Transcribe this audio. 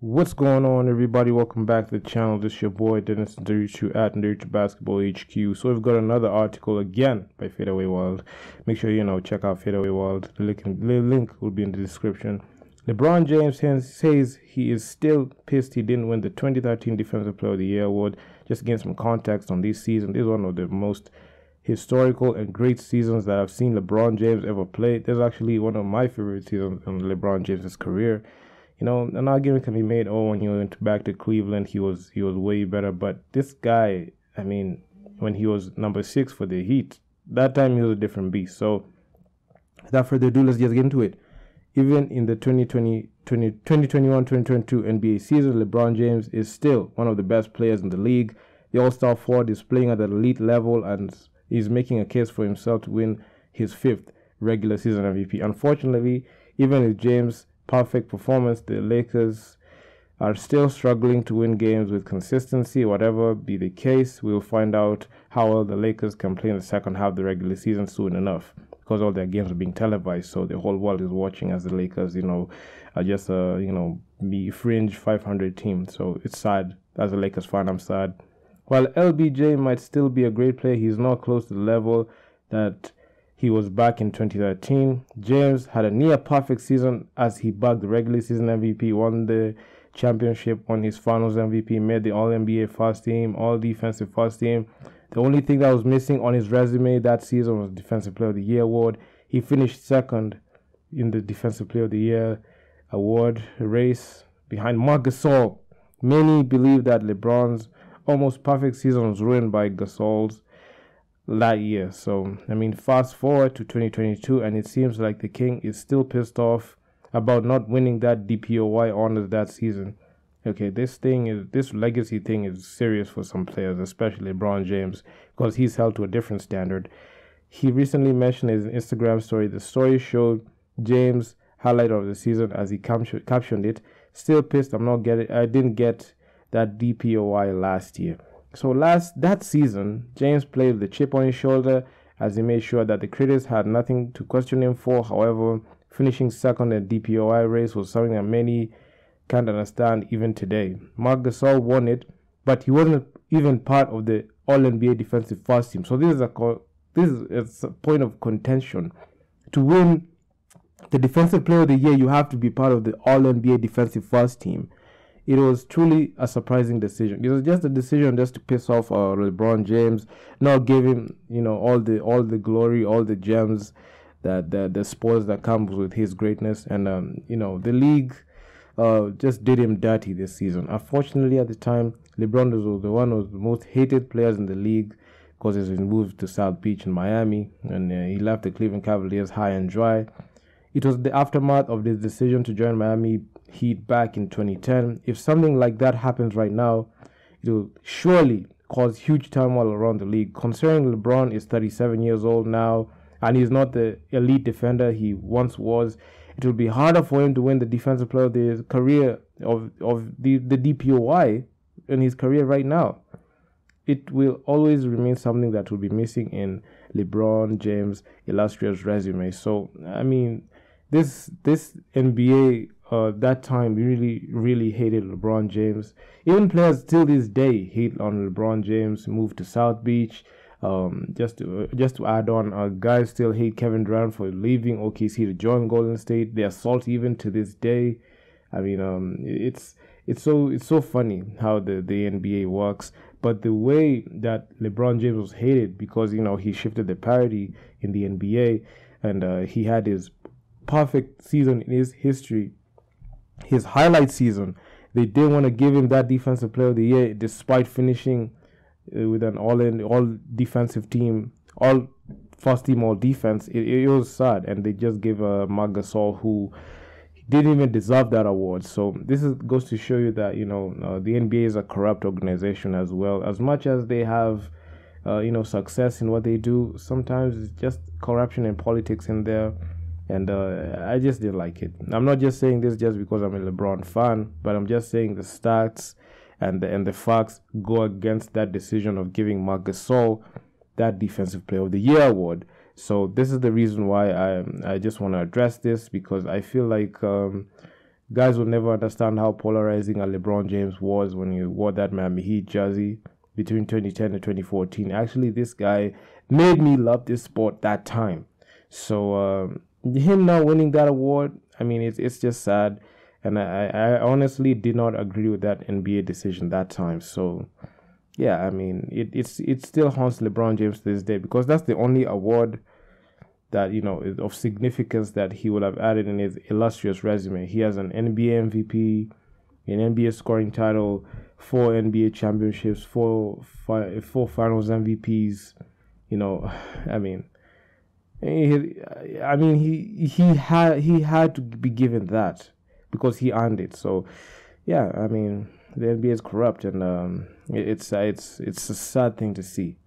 What's going on, everybody? Welcome back to the channel. This is your boy Dennis Nderitu at Nderitu Basketball HQ. So we've got another article again by Fadeaway World. Make sure check out Fadeaway World. The link will be in the description. LeBron James says he is still pissed he didn't win the 2013 Defensive Player of the Year award. Just to gain some context on this season, this is one of the most historical and great seasons that I've seen LeBron James ever play. This is actually one of my favorite seasons in LeBron James's career. An argument can be made, when he went back to Cleveland, he was way better. But this guy, when he was number 6 for the Heat, that time he was a different beast. So, without further ado, let's just get into it. Even in the 2021-2022 NBA season, LeBron James is still one of the best players in the league. The All-Star forward is playing at an elite level and is making a case for himself to win his 5th regular season MVP. Unfortunately, even with James' perfect performance, the Lakers are still struggling to win games with consistency. Whatever be the case, we'll find out how well the Lakers can play in the second half of the regular season soon enough, because all their games are being televised, so the whole world is watching as the Lakers, are just be fringe 500 team. So it's sad. As a Lakers fan, I'm sad. While LBJ might still be a great player, he's not close to the level that he was back in 2013. James had a near-perfect season as he bagged the regular season MVP, won the championship, won his finals MVP, made the All-NBA first team, All-Defensive first team. The only thing that was missing on his resume that season was Defensive Player of the Year award. He finished second in the Defensive Player of the Year award race behind Marc Gasol. Many believe that LeBron's almost perfect season was ruined by Gasol's that year. So, fast forward to 2022, and it seems like the King is still pissed off about not winning that DPOY honors that season. Okay, this legacy thing is serious for some players, especially LeBron James, because he's held to a different standard. He recently mentioned in his Instagram story, the story showed James' highlight of the season as he captioned it, "Still pissed I didn't get that DPOY last year." So that season, James played with a chip on his shoulder as he made sure that the critics had nothing to question him for. However, finishing second in the DPOY race was something that many can't understand even today. Marc Gasol won it, but he wasn't even part of the All-NBA defensive first team. So this is a point of contention. To win the Defensive Player of the Year, you have to be part of the All-NBA defensive first team. It was truly a surprising decision. It was just a decision just to piss off LeBron James, not give him, all the glory, all the gems, that the spoils that comes with his greatness, and the league just did him dirty this season. Unfortunately, at the time, LeBron was one of the most hated players in the league because he's been moved to South Beach in Miami, and he left the Cleveland Cavaliers high and dry. It was the aftermath of this decision to join Miami Heat back in 2010. If something like that happens right now, it will surely cause huge turmoil around the league. Considering LeBron is 37 years old now and he's not the elite defender he once was, it will be harder for him to win the Defensive Player of the career of the DPOY in his career right now. It will always remain something that will be missing in LeBron James' illustrious resume. So, this NBA that time really hated LeBron James. Even players till this day hate on LeBron James. Moved to South Beach. Just to add on, guys still hate Kevin Durant for leaving OKC to join Golden State. They are salty even to this day. It's so funny how the NBA works. But the way that LeBron James was hated because he shifted the parity in the NBA, and he had his perfect season in his history, his highlight season. They didn't want to give him that Defensive Player of the Year despite finishing with an all defensive team, all first team, all defense. It was sad, and they just gave Marc Gasol, who didn't even deserve that award. So this goes to show you that the NBA is a corrupt organization as well. As much as they have success in what they do, sometimes it's just corruption and politics in there. And I just didn't like it. I'm not just saying this just because I'm a LeBron fan, but I'm just saying the stats and the facts go against that decision of giving Marc Gasol that Defensive Player of the Year award. So this is the reason why I just want to address this, because I feel like Guys will never understand how polarizing a LeBron James was when he wore that Miami Heat jersey between 2010 and 2014. Actually, this guy made me love this sport that time. So him not winning that award, I mean, it's just sad. And I honestly did not agree with that NBA decision that time. So yeah, I mean, it still haunts LeBron James to this day because that's the only award that, you know, is of significance that he would have added in his illustrious resume. He has an NBA MVP, an NBA scoring title, 4 NBA championships, four Finals MVPs. You know, I mean, he had to be given that because he earned it. So yeah, I mean, the NBA is corrupt, and it's a sad thing to see.